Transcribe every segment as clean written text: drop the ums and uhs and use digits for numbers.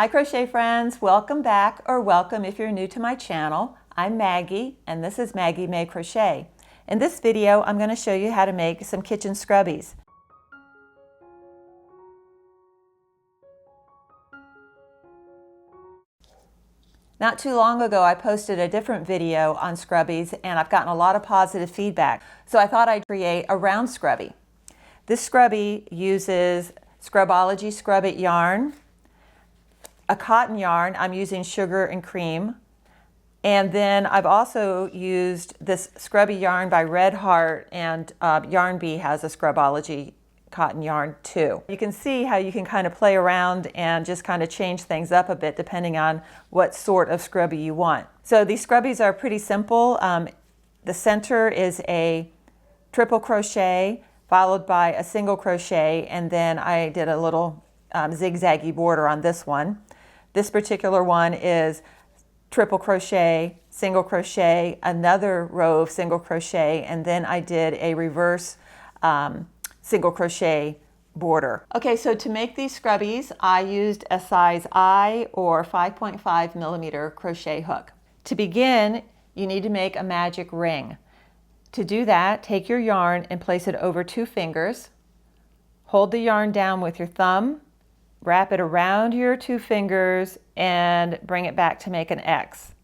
Hi crochet friends, welcome back, or welcome if you're new to my channel. I'm Maggie and this is Maggie May Crochet. In this video I'm going to show you how to make some kitchen scrubbies. Not too long ago I posted a different video on scrubbies and I've gotten a lot of positive feedback, so I thought I'd create a round scrubby. This scrubby uses Scrub-ology Scrub It yarn, a cotton yarn. I'm using sugar and cream, and then I've also used this scrubby yarn by Red Heart, and Yarn Bee has a Scrub-ology cotton yarn too. You can see how you can kind of play around and just kind of change things up a bit depending on what sort of scrubby you want. So these scrubbies are pretty simple. The center is a triple crochet followed by a single crochet, and then I did a little zigzaggy border on this one. This particular one is triple crochet, single crochet, another row of single crochet, and then I did a reverse single crochet border. Okay, so to make these scrubbies, I used a size I or 5.5 millimeter crochet hook. To begin, you need to make a magic ring. To do that, take your yarn and place it over 2 fingers. Hold the yarn down with your thumb, wrap it around your 2 fingers, and bring it back to make an X.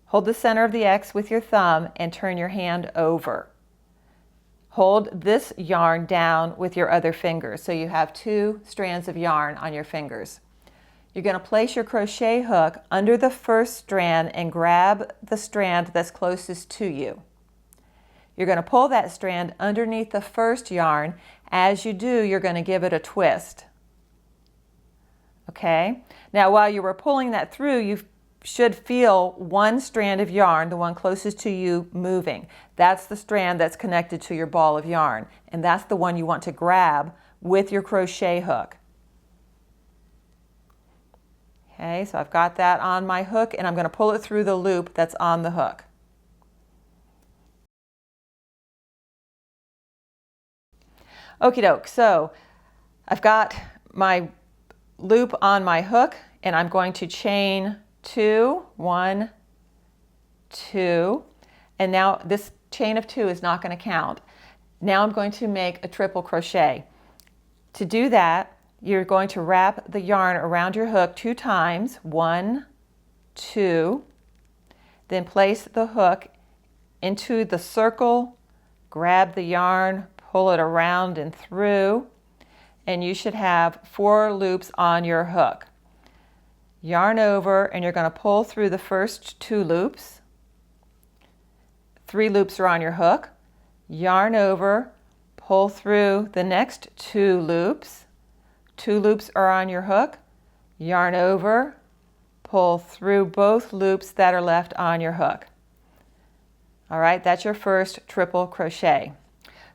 Hold the center of the X with your thumb and turn your hand over. Hold this yarn down with your other finger, so you have 2 strands of yarn on your fingers. You're going to place your crochet hook under the first strand and grab the strand that's closest to you. You're going to pull that strand underneath the first yarn. As you do, you're going to give it a twist. Okay? Now while you were pulling that through, you should feel one strand of yarn, the one closest to you, moving. That's the strand that's connected to your ball of yarn, and that's the one you want to grab with your crochet hook. Okay, so I've got that on my hook and I'm going to pull it through the loop that's on the hook. Okie doke, so I've got my loop on my hook and I'm going to chain 2, 1, 2, and now this chain of 2 is not going to count. Now I'm going to make a triple crochet. To do that, you're going to wrap the yarn around your hook 2 times, 1, 2, then place the hook into the circle, grab the yarn, pull it around and through, and you should have 4 loops on your hook. Yarn over and you're going to pull through the first 2 loops. 3 loops are on your hook. Yarn over, pull through the next 2 loops. 2 loops are on your hook. Yarn over, pull through both loops that are left on your hook. All right, that's your first triple crochet.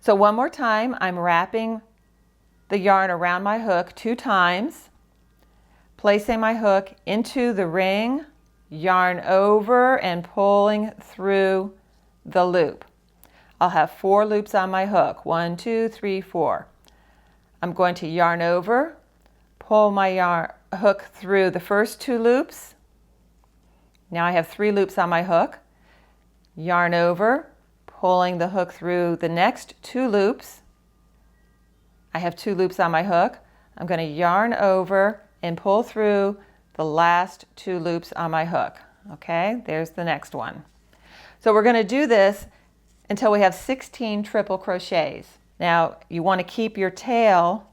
So one more time, I'm wrapping the yarn around my hook 2 times, placing my hook into the ring, yarn over and pulling through the loop. I'll have 4 loops on my hook, 1, 2, 3, 4. I'm going to yarn over, pull my hook through the first 2 loops. Now I have 3 loops on my hook. Yarn over, pulling the hook through the next 2 loops. I have 2 loops on my hook. I'm going to yarn over and pull through the last 2 loops on my hook. Okay, there's the next one. So we're going to do this until we have 16 triple crochets. Now you want to keep your tail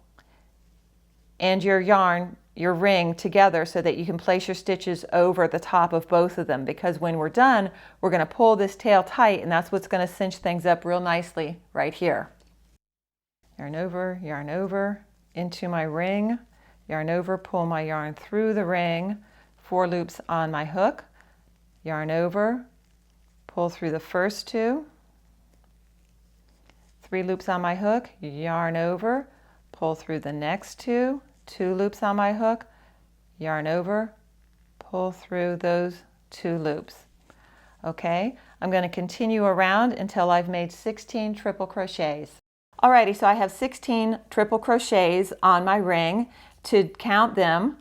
and your yarn, your ring, together so that you can place your stitches over the top of both of them, because when we're done, we're going to pull this tail tight, and that's what's going to cinch things up real nicely right here. Yarn over into my ring, yarn over, pull my yarn through the ring, 4 loops on my hook, yarn over, pull through the first 2, 3 loops on my hook, yarn over, pull through the next 2, 2 loops on my hook, yarn over, pull through those 2 loops. Okay, I'm going to continue around until I've made 16 triple crochets. Alrighty, so I have 16 triple crochets on my ring. To count them,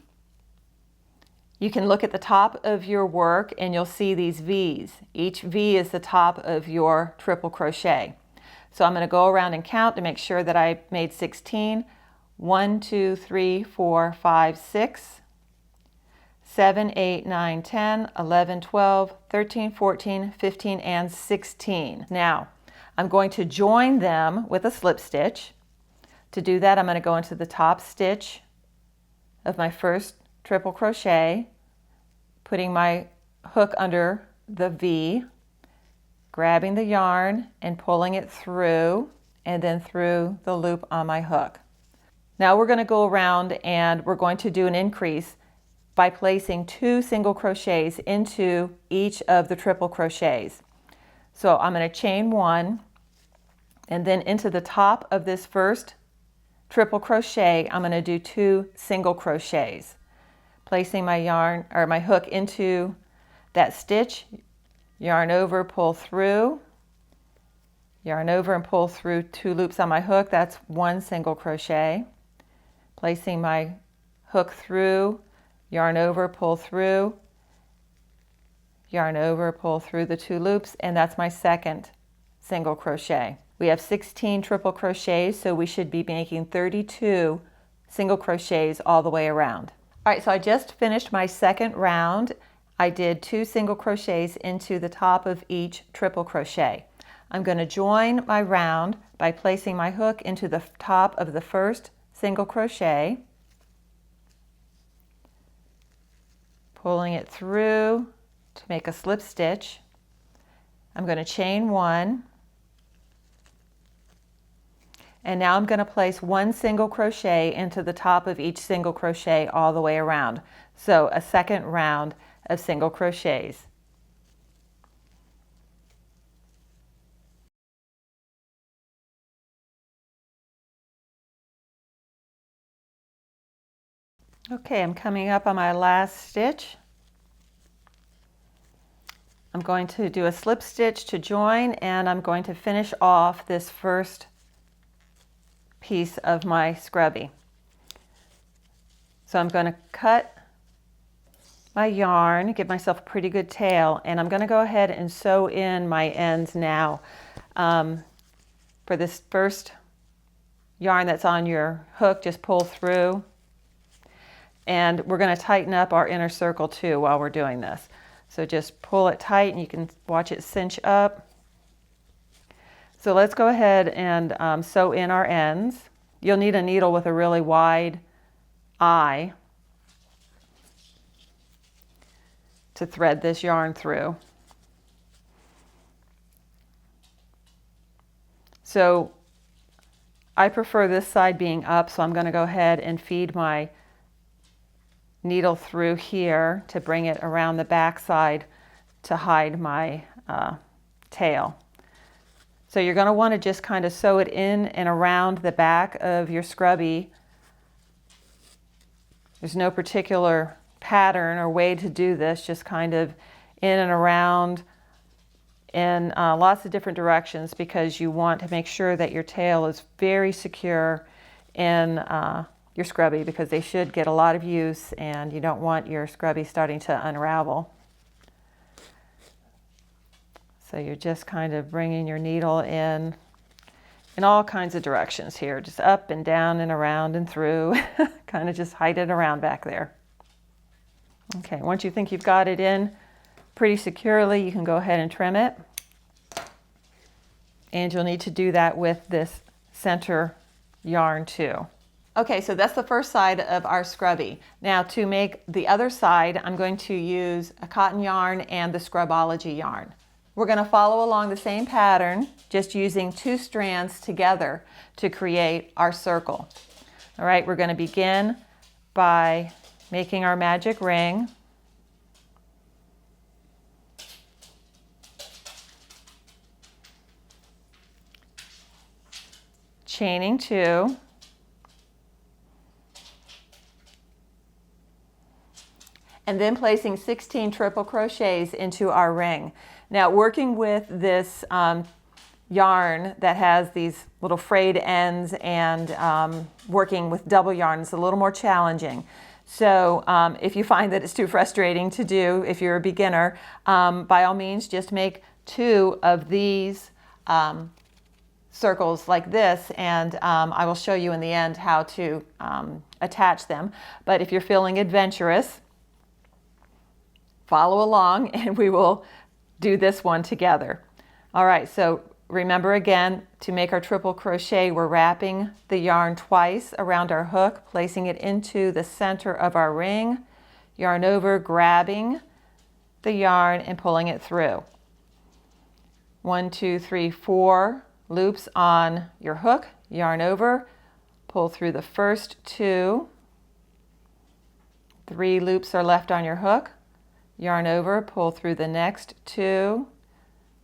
You can look at the top of your work and you'll see these V's. Each V is the top of your triple crochet. So I'm going to go around and count to make sure that I made 16. 1, 2, 3, 4, 5, 6, 7, 8, 9, 10, 11, 12, 13, 14, 15, and 16. Now, I'm going to join them with a slip stitch. To do that, I'm going to go into the top stitch of my first triple crochet, putting my hook under the V, grabbing the yarn and pulling it through, and then through the loop on my hook. Now we're going to go around and we're going to do an increase by placing 2 single crochets into each of the triple crochets. So I'm going to chain 1, and then into the top of this first triple crochet, I'm going to do 2 single crochets, placing my yarn or my hook into that stitch, yarn over, pull through, yarn over and pull through 2 loops on my hook. That's 1 single crochet. Placing my hook through, yarn over, pull through, yarn over, pull through the 2 loops, and that's my second single crochet. We have 16 triple crochets, so we should be making 32 single crochets all the way around. All right, so I just finished my second round. I did 2 single crochets into the top of each triple crochet. I'm going to join my round by placing my hook into the top of the first single crochet, pulling it through to make a slip stitch. I'm going to chain 1, and now I'm going to place 1 single crochet into the top of each single crochet all the way around. So a second round of single crochets. Okay, I'm coming up on my last stitch. I'm going to do a slip stitch to join, and I'm going to finish off this first piece of my scrubby. So I'm going to cut my yarn, give myself a pretty good tail, and I'm going to go ahead and sew in my ends now. For this first yarn that's on your hook, just pull through. And we're going to tighten up our inner circle too while we're doing this. So just pull it tight and you can watch it cinch up. So let's go ahead and sew in our ends. You'll need a needle with a really wide eye to thread this yarn through. So I prefer this side being up, so I'm going to go ahead and feed my needle through here to bring it around the back side to hide my tail. So you're going to want to just kind of sew it in and around the back of your scrubby. There's no particular pattern or way to do this, just kind of in and around in lots of different directions, because you want to make sure that your tail is very secure in your scrubby, because they should get a lot of use and you don't want your scrubby starting to unravel. So you're just kind of bringing your needle in all kinds of directions here, just up and down and around and through, kind of just hide it around back there. Okay, once you think you've got it in pretty securely, you can go ahead and trim it. And you'll need to do that with this center yarn too. Okay, so that's the first side of our scrubby. Now to make the other side, I'm going to use a cotton yarn and the Scrub-ology yarn. We're going to follow along the same pattern, just using 2 strands together to create our circle. All right, we're going to begin by making our magic ring. Chaining 2. And then placing 16 triple crochets into our ring. Now working with this yarn that has these little frayed ends and working with double yarn is a little more challenging. So if you find that it's too frustrating to do, if you're a beginner, by all means, just make 2 of these circles like this, and I will show you in the end how to attach them. But if you're feeling adventurous, follow along and we will do this one together. All right, so remember again, to make our triple crochet, we're wrapping the yarn twice around our hook, placing it into the center of our ring, yarn over, grabbing the yarn and pulling it through. 1, 2, 3, 4 loops on your hook, yarn over, pull through the first 2, 3 loops are left on your hook, yarn over, pull through the next 2,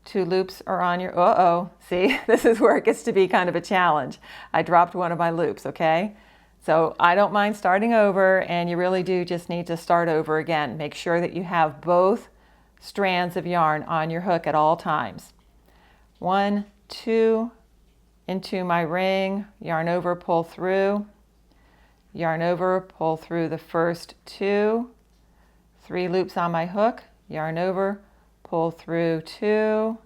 2 loops are on your, see, this is where it gets to be kind of a challenge. I dropped one of my loops, okay? So I don't mind starting over, and you really do just need to start over again. Make sure that you have both strands of yarn on your hook at all times. 1, 2, into my ring, yarn over, pull through, yarn over, pull through the first 2, 3 loops on my hook, yarn over, pull through 2,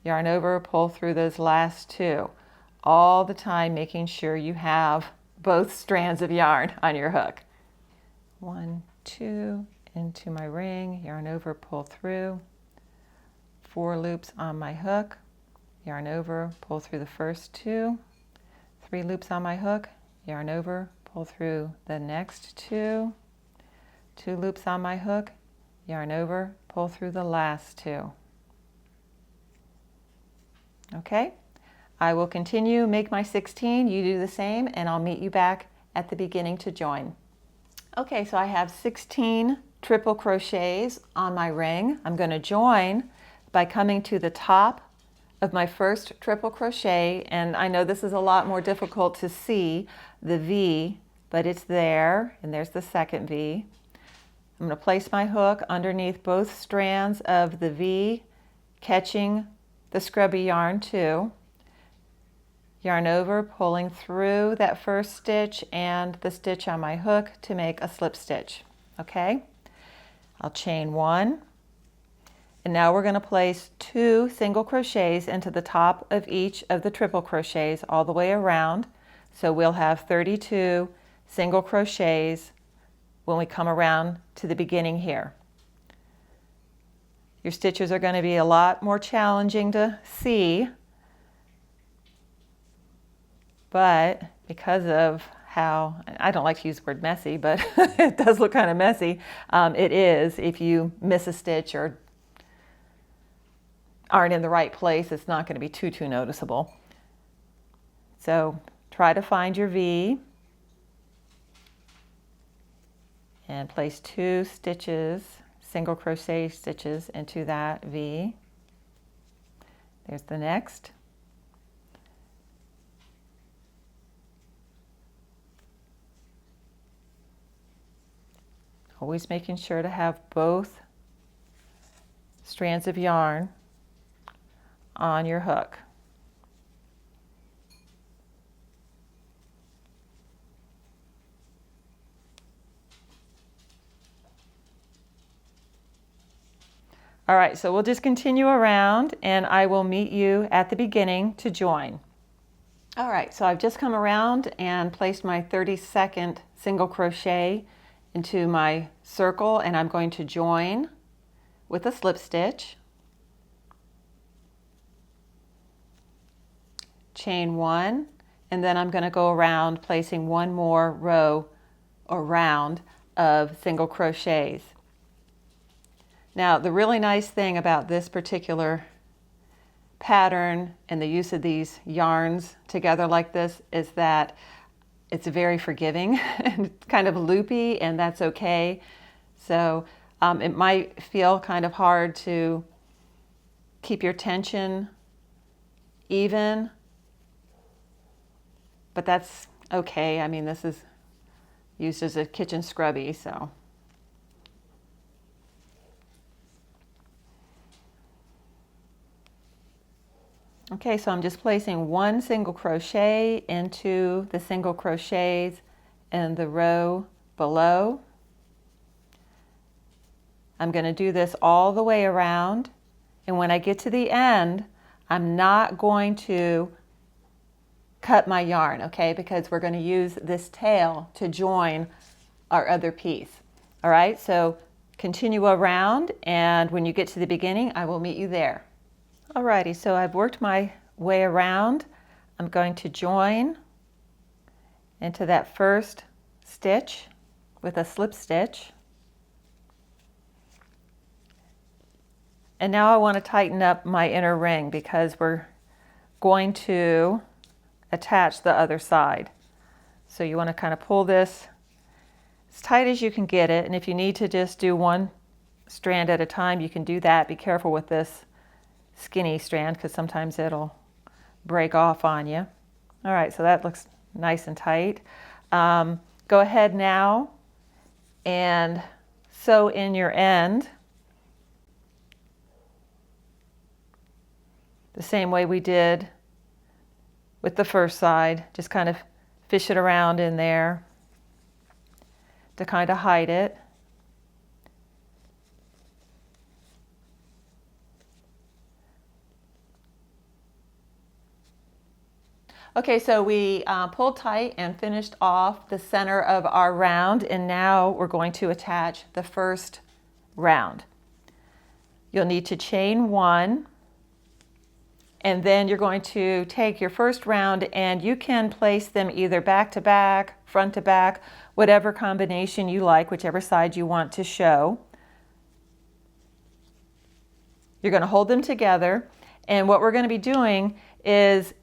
yarn over, pull through those last 2. All the time making sure you have both strands of yarn on your hook. 1, 2, into my ring, yarn over, pull through, 4 loops on my hook, yarn over, pull through the first 2, 3 loops on my hook, yarn over, pull through the next 2, 2 loops on my hook, yarn over, pull through the last 2. Okay, I will continue, make my 16, you do the same, and I'll meet you back at the beginning to join. Okay, so I have 16 triple crochets on my ring. I'm going to join by coming to the top of my first triple crochet, and I know this is a lot more difficult to see the V, but it's there, and there's the second V. I'm going to place my hook underneath both strands of the V, catching the scrubby yarn too. Yarn over, pulling through that first stitch and the stitch on my hook to make a slip stitch. Okay, I'll chain 1. And now we're going to place 2 single crochets into the top of each of the triple crochets all the way around. So we'll have 32 single crochets when we come around to the beginning here. Your stitches are going to be a lot more challenging to see, but because of how, I don't like to use the word messy, but it does look kind of messy. It is. If you miss a stitch or aren't in the right place, it's not going to be too noticeable. So try to find your V and place 2 stitches, single crochet stitches into that V. There's the next. Always making sure to have both strands of yarn on your hook. All right, so we'll just continue around and I will meet you at the beginning to join. All right, so I've just come around and placed my 32nd single crochet into my circle, and I'm going to join with a slip stitch. Chain 1, and then I'm going to go around placing 1 more row or round of single crochets. Now the really nice thing about this particular pattern and the use of these yarns together like this is that it's very forgiving and kind of loopy, and that's okay. So it might feel kind of hard to keep your tension even, but that's okay. I mean, this is used as a kitchen scrubby, so. Okay, so I'm just placing 1 single crochet into the single crochets in the row below I'm going to do this all the way around, and when I get to the end, I'm not going to cut my yarn, okay, because we're going to use this tail to join our other piece. All right, so continue around, and when you get to the beginning, I will meet you there. Alrighty, so I've worked my way around. I'm going to join into that first stitch with a slip stitch. And now I want to tighten up my inner ring because we're going to attach the other side. So you want to kind of pull this as tight as you can get it, and if you need to just do one strand at a time, you can do that. Be careful with this skinny strand because sometimes it'll break off on you. All right, so that looks nice and tight. Go ahead now and sew in your end the same way we did with the first side. Just kind of fish it around in there to kind of hide it. Okay, so we pulled tight and finished off the center of our round, and now we're going to attach the first round. You'll need to chain one, and then you're going to take your first round and you can place them either back to back, front to back, whatever combination you like, whichever side you want to show. You're going to hold them together, and what we're going to be doing is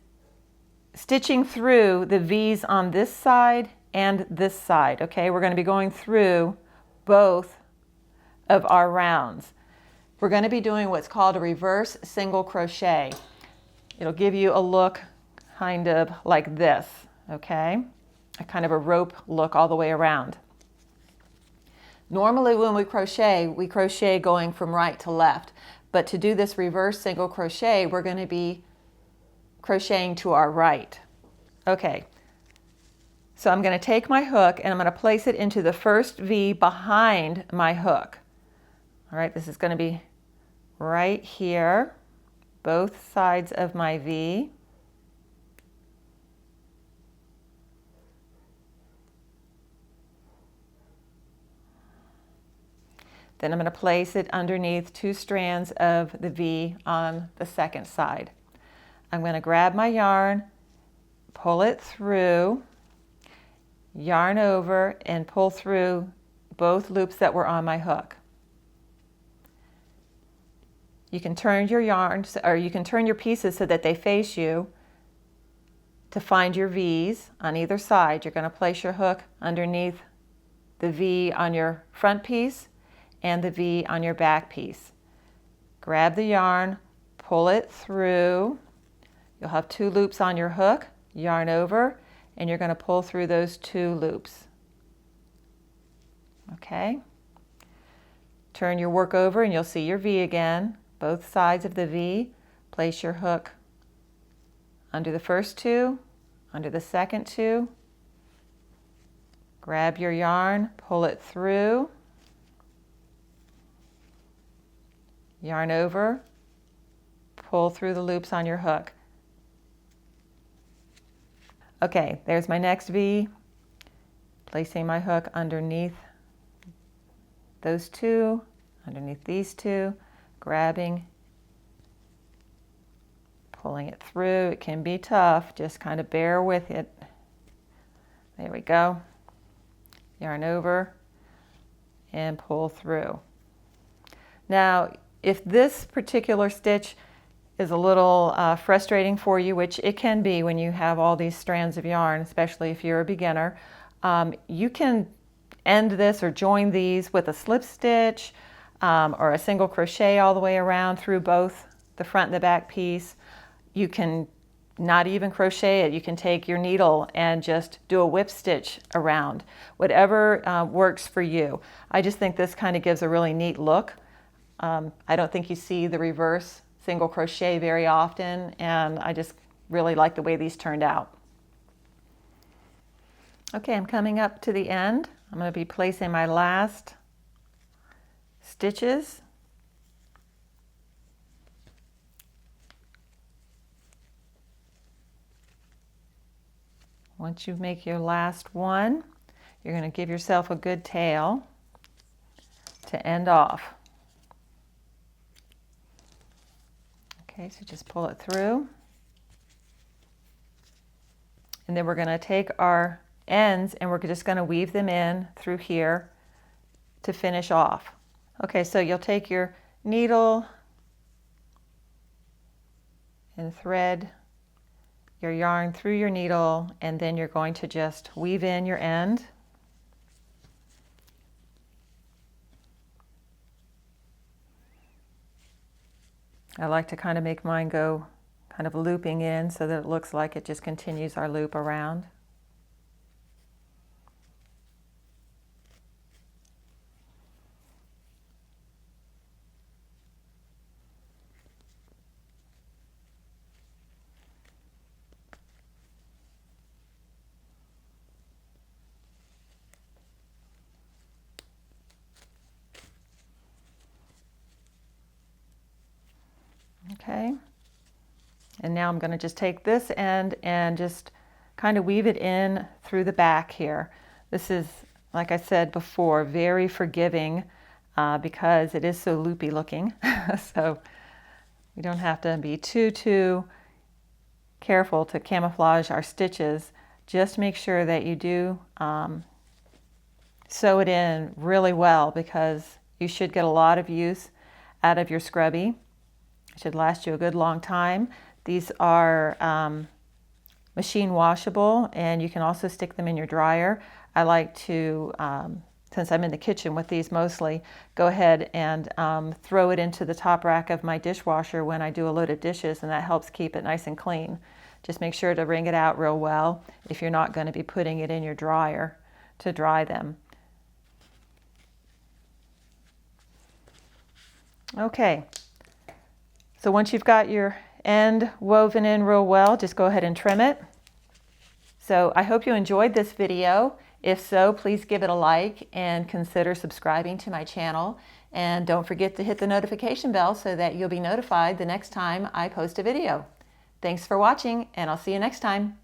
stitching through the V's on this side and this side, okay? We're going to be going through both of our rounds. We're going to be doing what's called a reverse single crochet. It'll give you a look kind of like this, okay? A kind of a rope look all the way around. Normally when we crochet going from right to left, but to do this reverse single crochet, we're going to be crocheting to our right. Okay, so I'm going to take my hook and I'm going to place it into the first V behind my hook. All right, this is going to be right here, both sides of my V. Then I'm going to place it underneath two strands of the V on the second side. I'm going to grab my yarn, pull it through, yarn over, and pull through both loops that were on my hook. You can turn your yarn, or you can turn your pieces so that they face you to find your V's on either side. You're going to place your hook underneath the V on your front piece and the V on your back piece. Grab the yarn, pull it through. You'll have two loops on your hook, yarn over, and you're going to pull through those two loops. Okay? Turn your work over and you'll see your V again. Both sides of the V. Place your hook under the first two, under the second two. Grab your yarn, pull it through, yarn over, pull through the loops on your hook. Okay, there's my next V. Placing my hook underneath those two, underneath these two, grabbing, pulling it through. It can be tough, just kind of bear with it. There we go. Yarn over and pull through. Now, if this particular stitch is a little frustrating for you, which it can be when you have all these strands of yarn, especially if you're a beginner, you can end this or join these with a slip stitch or a single crochet all the way around through both the front and the back piece. You can not even crochet it. You can take your needle and just do a whip stitch around. Whatever works for you. I just think this kind of gives a really neat look. I don't think you see the reverse single crochet very often, and I just really like the way these turned out. Okay, I'm coming up to the end. I'm going to be placing my last stitches. Once you make your last one, you're going to give yourself a good tail to end off. Okay, so just pull it through. And then we're going to take our ends and we're just going to weave them in through here to finish off. Okay, so you'll take your needle and thread your yarn through your needle, and then you're going to just weave in your end. I like to kind of make mine go kind of looping in so that it looks like it just continues our loop around. Okay, and now I'm going to just take this end and just kind of weave it in through the back here. This is, like I said before, very forgiving because it is so loopy looking. So we don't have to be too careful to camouflage our stitches. Just make sure that you do sew it in really well, because you should get a lot of use out of your scrubby. It should last you a good long time. These are machine washable, and you can also stick them in your dryer. I like to, since I'm in the kitchen with these mostly, go ahead and throw it into the top rack of my dishwasher when I do a load of dishes, and that helps keep it nice and clean. Just make sure to wring it out real well if you're not going to be putting it in your dryer to dry them. Okay. So once you've got your end woven in real well, just go ahead and trim it. So I hope you enjoyed this video. If so, please give it a like and consider subscribing to my channel. And don't forget to hit the notification bell so that you'll be notified the next time I post a video. Thanks for watching, and I'll see you next time.